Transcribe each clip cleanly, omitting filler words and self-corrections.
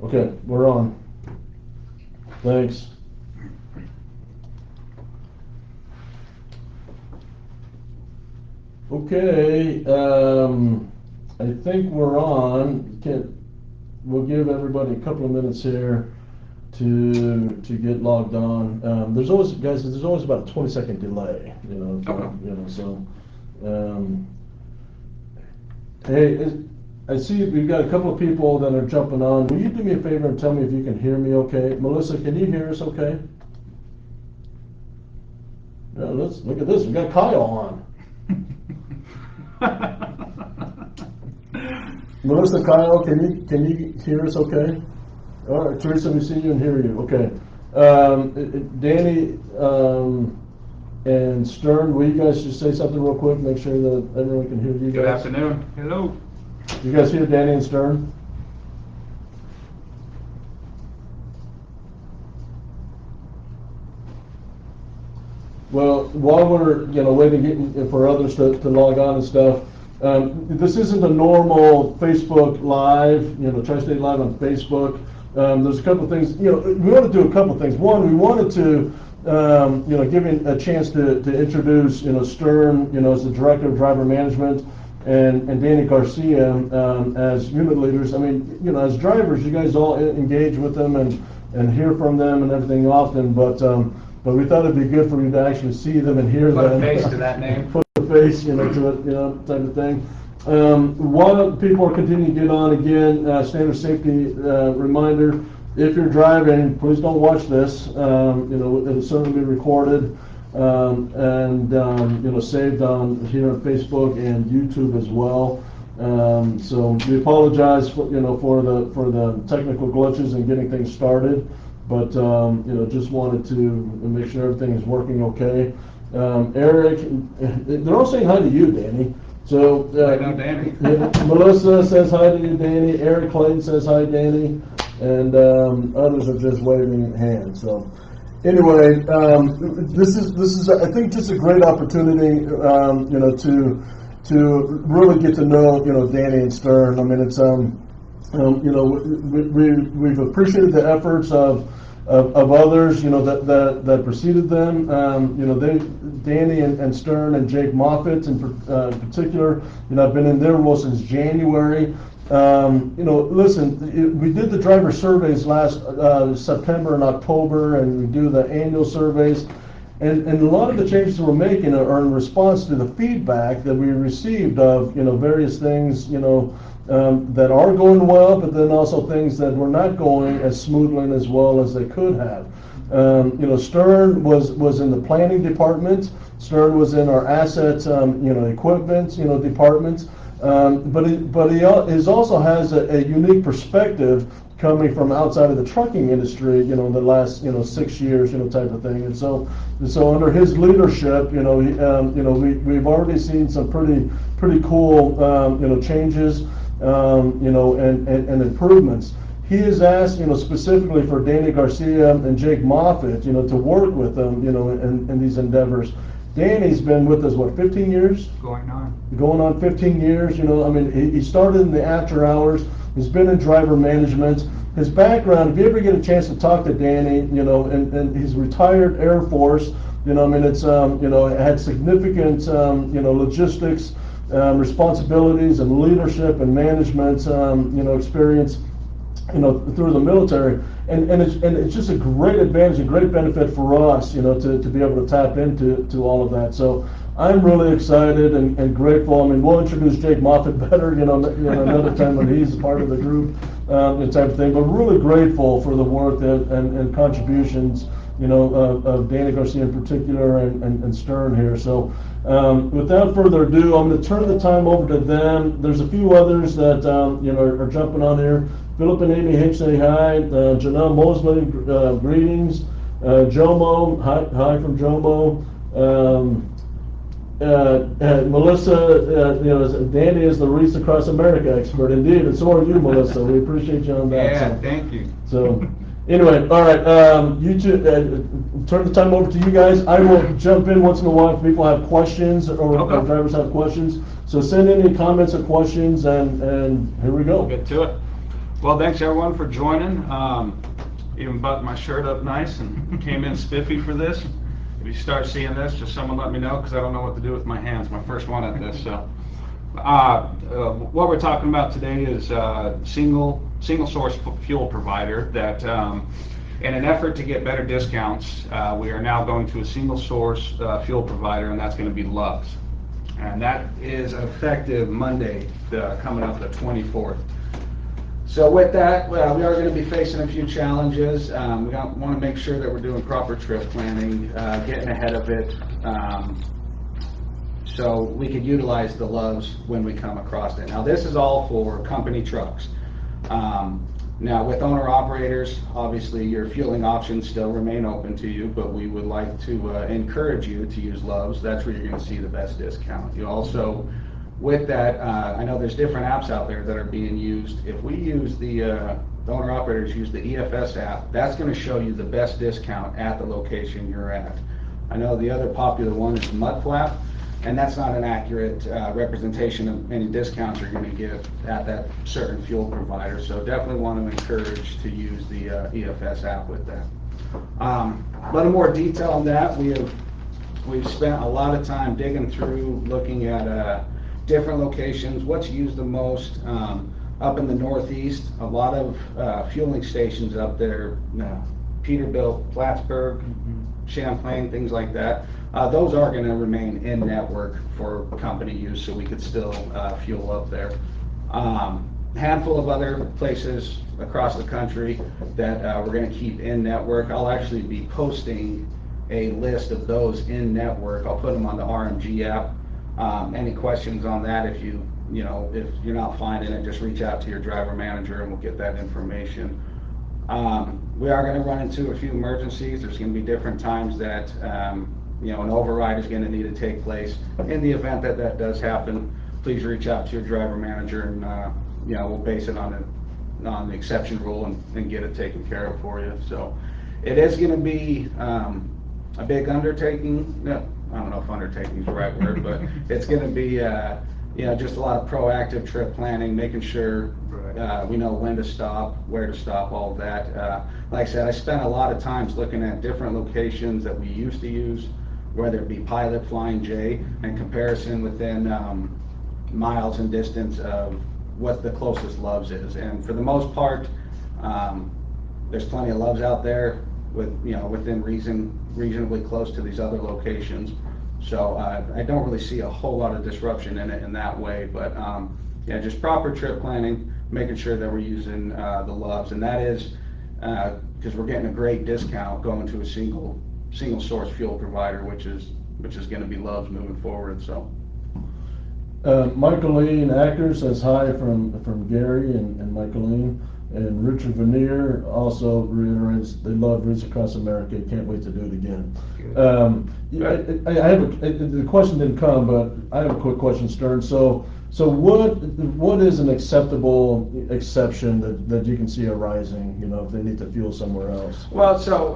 Okay, we're on. Thanks. Okay, I think we're on. We'll give everybody a couple of minutes here to get logged on. There's always, guys, there's always about a 20-second delay, Okay. so. Um, Hey, I see we've got a couple of people that are jumping on. Will you do me a favor and tell me if you can hear me okay? Melissa, can you hear us okay? Yeah, let's look at this. We got Kyle on. Melissa, Kyle, can you hear us okay? All right, Teresa, we see you and hear you. Okay. Danny and Stern, will you guys just say something real quick? Make sure that everyone can hear you guys. Good afternoon. Hello. You guys hear Danny and Stern? Well, while we're waiting for others to log on and stuff, this isn't a normal Facebook Live, Tri-State Live on Facebook. There's a couple of things, we want to do a couple of things. One, we wanted to, give him a chance to introduce, Stern, as the Director of Driver Management, and Danny Garcia as unit leaders. I mean, as drivers, you guys all engage with them and hear from them and everything often, but we thought it'd be good for you to actually see them and hear Put them. a face to that name. Put a face, to it, type of thing. While people are continuing to get on again, standard safety reminder: if you're driving, please don't watch this. It'll certainly be recorded and saved on here on Facebook and YouTube as well. So we apologize for the technical glitches and getting things started, but just wanted to make sure everything is working okay. Eric, they're all saying hi to you, Danny. So I know Danny. Melissa says hi to you, Danny. Eric Clayton says hi, Danny, and others are just waving hands. So anyway, this is I think just a great opportunity, to really get to know Danny and Stern. I mean, it's we've appreciated the efforts of others, that preceded them. Danny and Stern and Jake Moffitt in particular, have been in their role since January. Listen, we did the driver surveys last September and October, and we do the annual surveys. And a lot of the changes we're making are in response to the feedback that we received of, various things, that are going well, but then also things that were not going as smoothly and as well as they could have. Stern was in the planning department. Stern was in our assets, equipment, departments. But he also has a unique perspective coming from outside of the trucking industry, in the last 6 years, type of thing. And so under his leadership, we've already seen some pretty cool changes, and improvements. He has asked, specifically for Danny Garcia and Jake Moffitt, to work with them, in these endeavors. Danny's been with us, 15 years? Going on. Going on 15 years, he started in the after hours. He's been in driver management. His background, if you ever get a chance to talk to Danny, and he's retired Air Force, it's, had significant, logistics, responsibilities and leadership and management, experience, through the military. And it's just a great advantage, a great benefit for us, to be able to tap into all of that. So I'm really excited and grateful. I mean, we'll introduce Jake Moffitt better, another time when he's part of the group, type of thing. But really grateful for the work and contributions, of Danny Garcia in particular and Stern here. So without further ado, I'm going to turn the time over to them. There's a few others that are jumping on here. Philip and Amy H say hi. Janelle Mosley, greetings. Jomo, hi from Jomo. Melissa, Danny is the Reese Across America expert, indeed, and so are you, Melissa. We appreciate you on that. Yeah, thank you. So, anyway, all right, you two, turn the time over to you guys. I will jump in once in a while if people have questions or Okay. drivers have questions. So send in any comments or questions, and here we go. Get to it. Well, thanks everyone for joining. Even buttoned my shirt up nice and came in spiffy for this. If you start seeing this, just someone let me know because I don't know what to do with my hands. My first one at this. So, what we're talking about today is single source fuel provider that, in an effort to get better discounts, we are now going to a single source fuel provider, and that's going to be Love's. And that is effective Monday, coming up the 24th. So with that, we are going to be facing a few challenges. We want to make sure that we're doing proper trip planning, getting ahead of it, so we could utilize the Love's when we come across it. Now this is all for company trucks. Now with owner operators, obviously your fueling options still remain open to you, but we would like to encourage you to use Love's. That's where you're going to see the best discount. You also, with that, I know there's different apps out there that are being used. If we use the owner operators use the EFS app, that's going to show you the best discount at the location you're at. I know the other popular one is Mudflap, and that's not an accurate representation of any discounts you're going to get at that certain fuel provider. So definitely want to encourage to use the EFS app with that. A little more detail on that. We've spent a lot of time digging through, looking at different locations, what's used the most. Up in the Northeast, a lot of fueling stations up there, Peterbilt, Plattsburgh, Champlain, things like that. Those are going to remain in network for company use, so we could still fuel up there. Handful of other places across the country that we're going to keep in network. I'll actually be posting a list of those in network. I'll put them on the RMG app. Any questions on that? If if you're not finding it, just reach out to your driver manager and we'll get that information. We are going to run into a few emergencies. There's going to be different times that an override is going to need to take place. In the event that that does happen, please reach out to your driver manager, and we'll base it on the exception rule and get it taken care of for you. So it is going to be a big undertaking. No, I don't know if undertaking is the right word, but it's going to be just a lot of proactive trip planning, making sure we know when to stop, where to stop, all of that. Like I said, I spent a lot of times looking at different locations that we used to use, whether it be Pilot, Flying J, and comparison within miles and distance of what the closest Love's is. And for the most part, there's plenty of Love's out there within reasonably close to these other locations. So I don't really see a whole lot of disruption in it in that way, but just proper trip planning, making sure that we're using the Love's, and that is because we're getting a great discount going to a single source fuel provider, which is going to be Love's moving forward. So Michaeline Acker says hi from Gary and Michaeline. And Richard Veneer also reiterates they love Roots Across America. Can't wait to do it again. I have the question didn't come, but I have a quick question, Stern. So what is an acceptable exception that you can see arising? If they need to fuel somewhere else. Well, so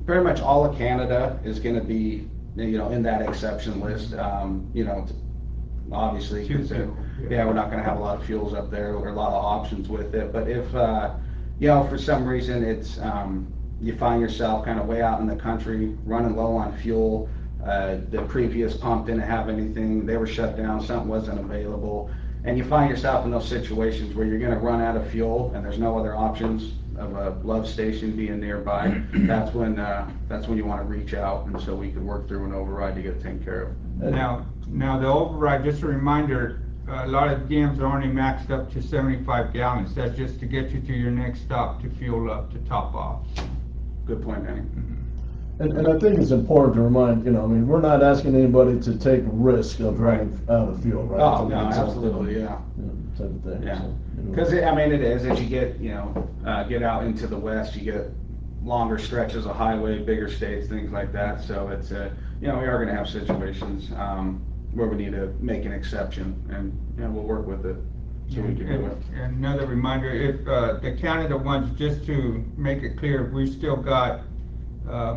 pretty much all of Canada is going to be in that exception list. Obviously, because we're not going to have a lot of fuels up there or a lot of options with it. But if for some reason it's you find yourself kind of way out in the country, running low on fuel, the previous pump didn't have anything, they were shut down, something wasn't available, and you find yourself in those situations where you're going to run out of fuel and there's no other options of a Love station being nearby, that's when you want to reach out, and so we could work through an override to get it taken care of. Now the override, just a reminder, a lot of GMs are only maxed up to 75 gallons. That's just to get you to your next stop to fuel up, to top off. Good point, Danny. And I think it's important to remind, we're not asking anybody to take risk of running out of fuel, right? Oh, no, absolutely, yeah. Type of thing. Yeah, because it is, as you get, get out into the west, you get longer stretches of highway, bigger states, things like that. So it's, we are going to have situations where we need to make an exception, and we'll work with it. So we can do it. And another reminder, if the Canada ones, just to make it clear, we've still got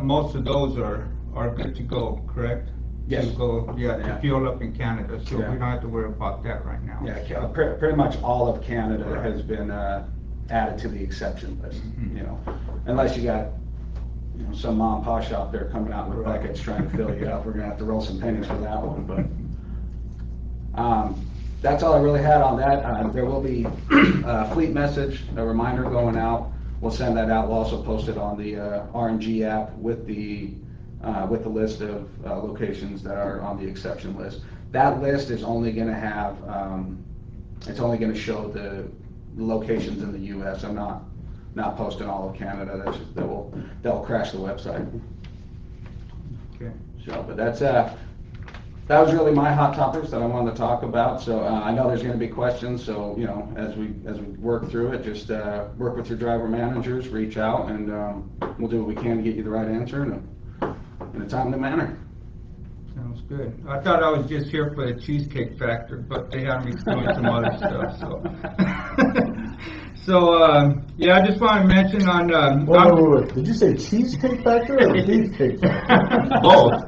most of those are good to go, correct? Yes. To go, to fuel up in Canada, so we don't have to worry about that right now. Yeah, pretty much all of Canada has been added to the exception list, you know, unless you got, you know, some mom and pop shop there coming out with buckets trying to fill you up. We're gonna have to roll some pennies for that one, but, that's all I really had on that. There will be a fleet message, a reminder going out. We'll send that out. We'll also post it on the RMG app with the list of locations that are on the exception list. That list is only going to have, it's only going to show the locations in the U.S. I'm not posting all of Canada. That's just, that will crash the website. Okay. So, but that's that was really my hot topics that I wanted to talk about. So I know there's going to be questions. So, you know, as we work through it, just work with your driver managers, reach out, and we'll do what we can to get you the right answer in a timely manner. Sounds good. I thought I was just here for the Cheesecake Factor, but they had me doing some other stuff, so. So, yeah, I just want to mention on... Wait. Did you say Cheesecake Factor or Beefcake Factor? Both.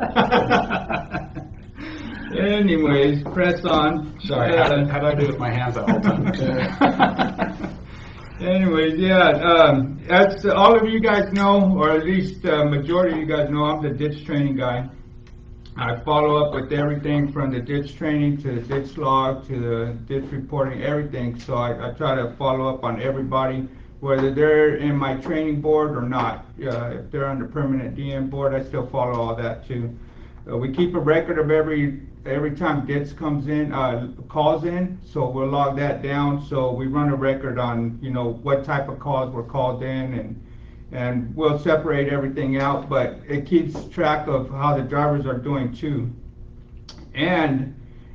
Anyways, press on. Sorry, how did I do with my hands that whole time? Anyways, yeah, as all of you guys know, or at least majority of you guys know, I'm the ditch training guy. I follow up with everything from the ditch training to the ditch log to the ditch reporting, everything. So I try to follow up on everybody, whether they're in my training board or not. If they're on the permanent DM board, I still follow all that too. We keep a record of every time ditch comes in, calls in, so we'll log that down. So we run a record on, you know, what type of calls were called in, and we'll separate everything out, but it keeps track of how the drivers are doing too. And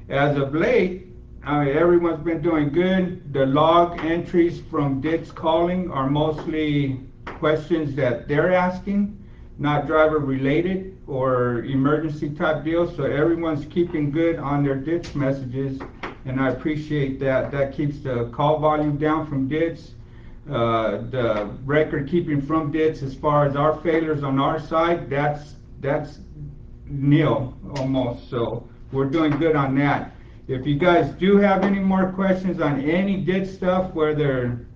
as of late, everyone's been doing good. The log entries from ditch calling are mostly questions that they're asking, not driver related or emergency type deals. So everyone's keeping good on their ditch messages, and I appreciate that. That keeps the call volume down from ditch. The record keeping from ditch as far as our failures on our side, that's nil almost. So we're doing good on that. If you guys do have any more questions on any ditch stuff, whether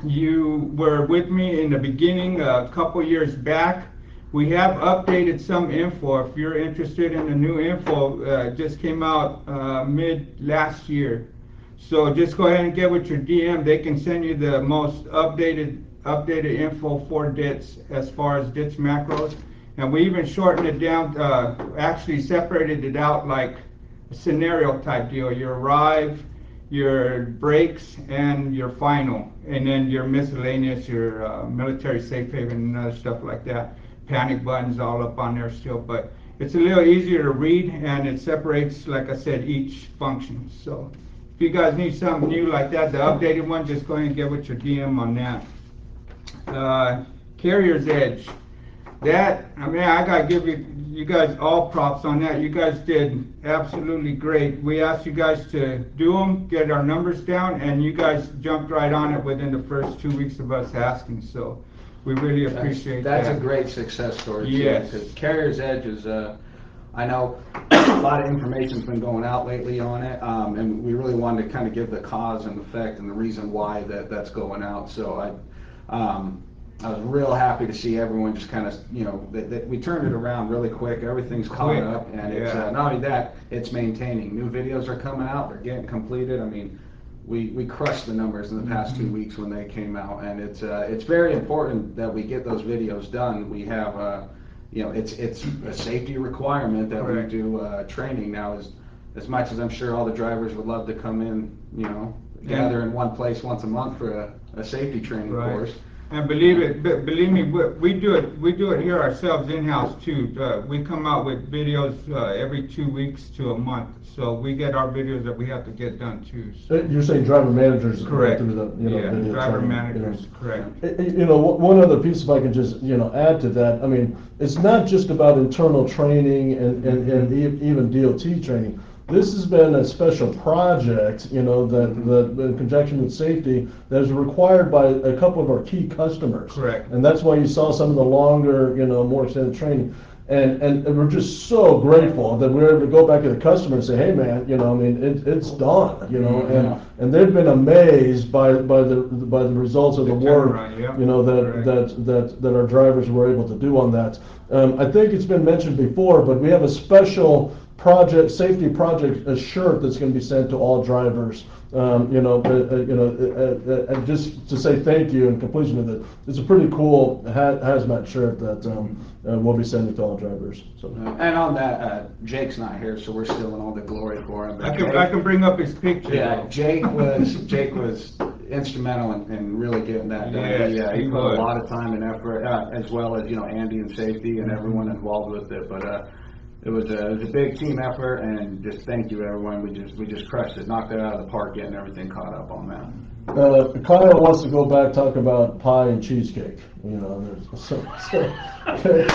you were with me in the beginning a couple years back, we have updated some info. If you're interested in the new info, just came out mid last year. So just go ahead and get with your DM. They can send you the most updated info for ditch as far as ditch macros. And we even shortened it down, actually separated it out like a scenario type deal. Your arrive, your breaks, and your final. And then your miscellaneous, your military safe haven and other stuff like that. Panic buttons all up on there still, but it's a little easier to read, and it separates, like I said, each function. So if you guys need something new like that, the updated one, just go ahead and get with your DM on that. Carrier's Edge. That, I mean, I gotta give you guys all props on that. You guys did absolutely great. We asked you guys to do them, get our numbers down, and you guys jumped right on it within the first 2 weeks of us asking. So we really appreciate that. That's a great success story too. Yes. Because Carrier's Edge is, I know a lot of information's been going out lately on it, and we really wanted to kind of give the cause and effect and the reason why that's going out. So I was real happy to see everyone just kind of, you know, that we turned it around really quick. Everything's caught up, and it's not only that, it's maintaining. New videos are coming out, they're getting completed. I mean, we crushed the numbers in the past 2 weeks when they came out, and it's very important that we get those videos done. We have, you know, it's a safety requirement that we do training now. As much as I'm sure all the drivers would love to come in, you know, gather in one place once a month for a safety training course. And believe me, we do it here ourselves in-house too. We come out with videos every 2 weeks to a month. So we get our videos that we have to get done too. So. You're saying driver managers? Correct. Through the, you know, yeah, video driver training, managers, you know. correct. You know, one other piece, if I can just, you know, add to that. I mean, it's not just about internal training and even DOT training. This has been a special project, you know, that in conjunction with safety, that is required by a couple of our key customers. Correct. And that's why you saw some of the longer, you know, more extended training. And we're just so grateful that we're able to go back to the customer and say, hey, man, you know, I mean, it's done, you know, and they've been amazed by the results of the work, turnaround, yeah. you know, that our drivers were able to do on that. I think it's been mentioned before, but we have a special safety project, a shirt that's going to be sent to all drivers. And just to say thank you and completion of it. It's a pretty cool hazmat shirt that we'll be sending to all drivers. So. And on that, Jake's not here, so we're still in all the glory for him. I can bring up his picture. Yeah, Jake was instrumental in really getting that done. Yes, He put a lot of time and effort, as well as Andy and safety and everyone involved with it. But it was a big team effort, and just thank you everyone. We just crushed it, knocked it out of the park, getting everything caught up on that. Kyle wants to go back, talk about pie and cheesecake. You know,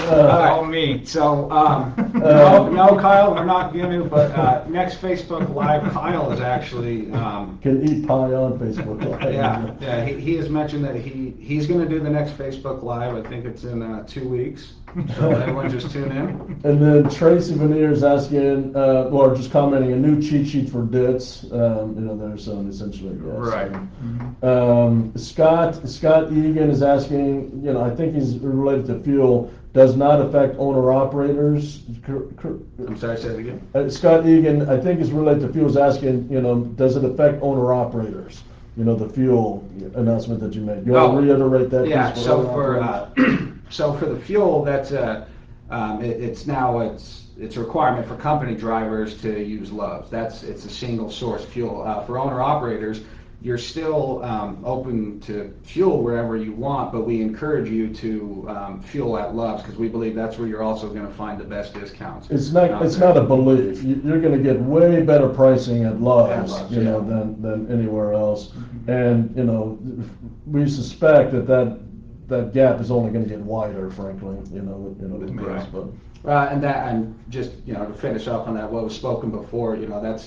All me. So, no, Kyle, we're not going to, but next Facebook Live, Kyle is actually... can eat pie on Facebook Live. Yeah, he has mentioned that he's going to do the next Facebook Live. I think it's in 2 weeks. So everyone just tune in. And then Tracy Veneer is asking, or just commenting, a new cheat sheet for DITS. There's essentially, yes. Right. Scott Egan is asking, I think he's related to fuel, does not affect owner-operators. I'm sorry, say it again. Scott Egan, I think is related to fuel, is asking, does it affect owner-operators? The fuel announcement that you made. You want to reiterate that? Yeah, so for the fuel, that's it's a requirement for company drivers to use Love's. It's a single source fuel. For owner operators, you're still open to fuel wherever you want, but we encourage you to fuel at Love's because we believe that's where you're also going to find the best discounts. It's not a belief. You're going to get way better pricing at Love's, than anywhere else. And we suspect that gap is only going to get wider, frankly. With this, but. And just to finish up on that, what was spoken before, that's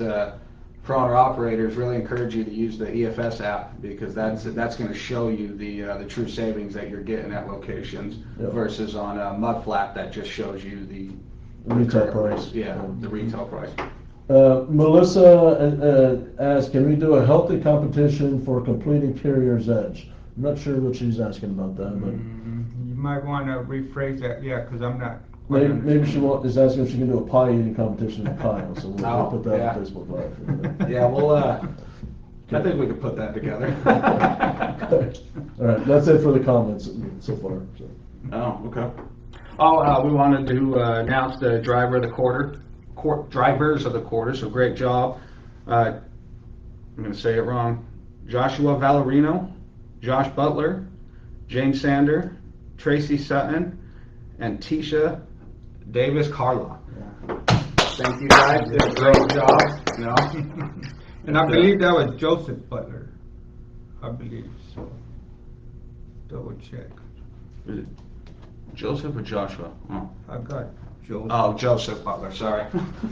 for owner operators. Really encourage you to use the EFS app because that's going to show you the true savings that you're getting at locations versus on a Mudflat that just shows you the retail price. The retail price. Melissa asked, can we do a healthy competition for completing Carrier's Edge? I'm not sure what she's asking about that, but you might want to rephrase that, because I'm not. Maybe she is asking if she can do a pie eating competition with Kyle, so we'll put that on Facebook Live. Yeah, I think we could put that together. All right, that's it for the comments so far. So. Oh, okay. We wanted to announce the driver of the quarter, drivers of the quarter. So great job. I'm going to say it wrong. Joshua Valerino, Josh Butler, Jane Sander, Tracy Sutton, and Tisha Davis Carla. Thank you guys. Did a great job. And I believe that was Joseph Butler. I believe so. Double check. Is it Joseph or Joshua? Oh. I got Joseph. Oh, Joseph Butler. Sorry.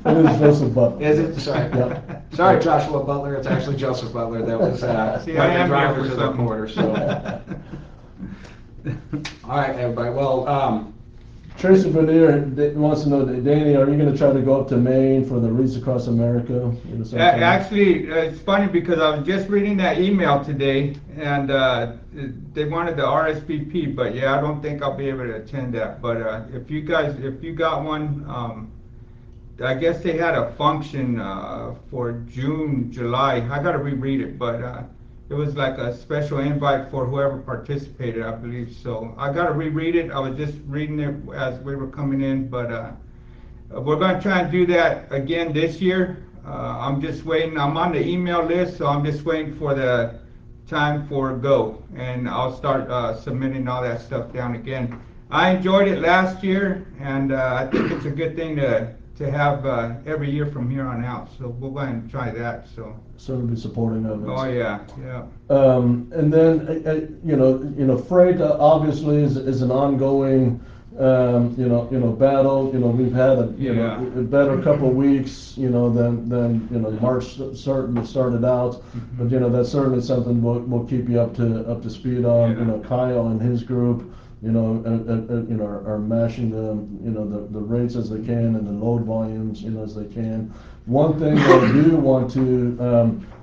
It is Joseph Butler. Is it? Sorry. Yeah. Sorry, Joshua Butler. It's actually Joseph Butler. That was I the am drivers here of for the quarter. So. All right, everybody. Well, Tracy Veneer wants to know, Danny, are you going to try to go up to Maine for the Wreaths Across America? Actually, it's funny because I was just reading that email today, and they wanted the RSVP, but I don't think I'll be able to attend that. But if you got one, I guess they had a function for June, July. I got to reread it, but it was like a special invite for whoever participated, I believe. So I got to reread it. I was just reading it as we were coming in, but we're going to try and do that again this year. I'm just waiting. I'm on the email list, so I'm just waiting for the time for go, and I'll start submitting all that stuff down again. I enjoyed it last year, and I think it's a good thing to have every year from here on out. So we'll go ahead and try that. So certainly be supporting of it. Oh yeah. And then freight obviously is an ongoing battle. We've had a better couple of weeks than March certainly started out, but that's certainly something we'll keep you up to speed on. Kyle and his group you know, are matching the rates as they can and the load volumes, as they can. One thing that I do want to,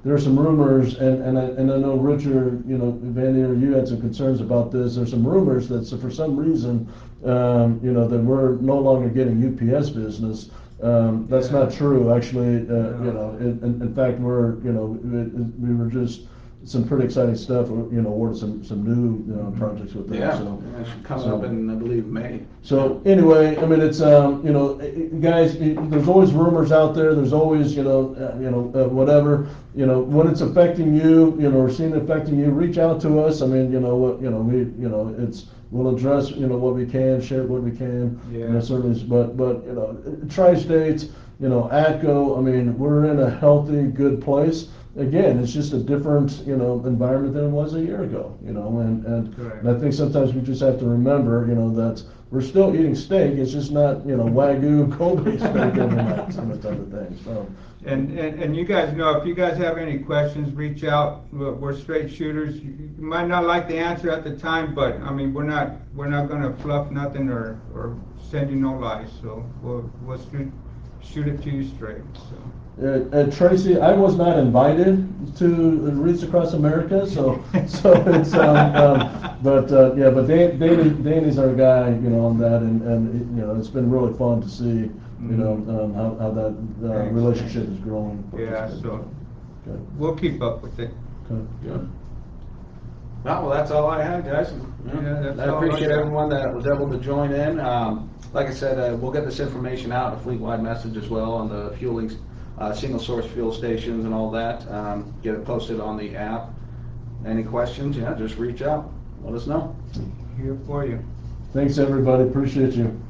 there are some rumors, and I know Richard, Vandier, you had some concerns about this. There's some rumors that for some reason, that we're no longer getting UPS business. That's not true, actually. In fact, we were just some pretty exciting stuff. Awarded some new projects with them. Yeah, So, it should come up in, I believe, May. So anyway, I mean, it's guys, there's always rumors out there. There's always whatever. When it's affecting you, or seeing it affecting you, reach out to us. I mean, we'll address what we can, share what we can. Yeah. Certainly, but tri-states, ATCO. I mean, we're in a healthy, good place. Again, it's just a different, environment than it was a year ago, and I think sometimes we just have to remember, that we're still eating steak. It's just not, Wagyu Kobe steak every night, type of thing. So. And you guys know, if you guys have any questions, reach out. We're straight shooters. You might not like the answer at the time, but I mean, we're not gonna fluff nothing or send you no lies. So we'll shoot it to you straight. So. Tracy, I was not invited to Reach Across America, so it's but Danny's our guy, on that, and it's been really fun to see, how that relationship is growing. Yeah, so okay. We'll keep up with it. Okay. Good. Well, that's all I had, guys. That's I all appreciate I got. everyone that was able to join in. Like I said, we'll get this information out, a fleet-wide message as well on the fueling, single source fuel stations and all that. Get it posted on the app. Any questions? Yeah, just reach out. Let us know. Here for you. Thanks, everybody. Appreciate you.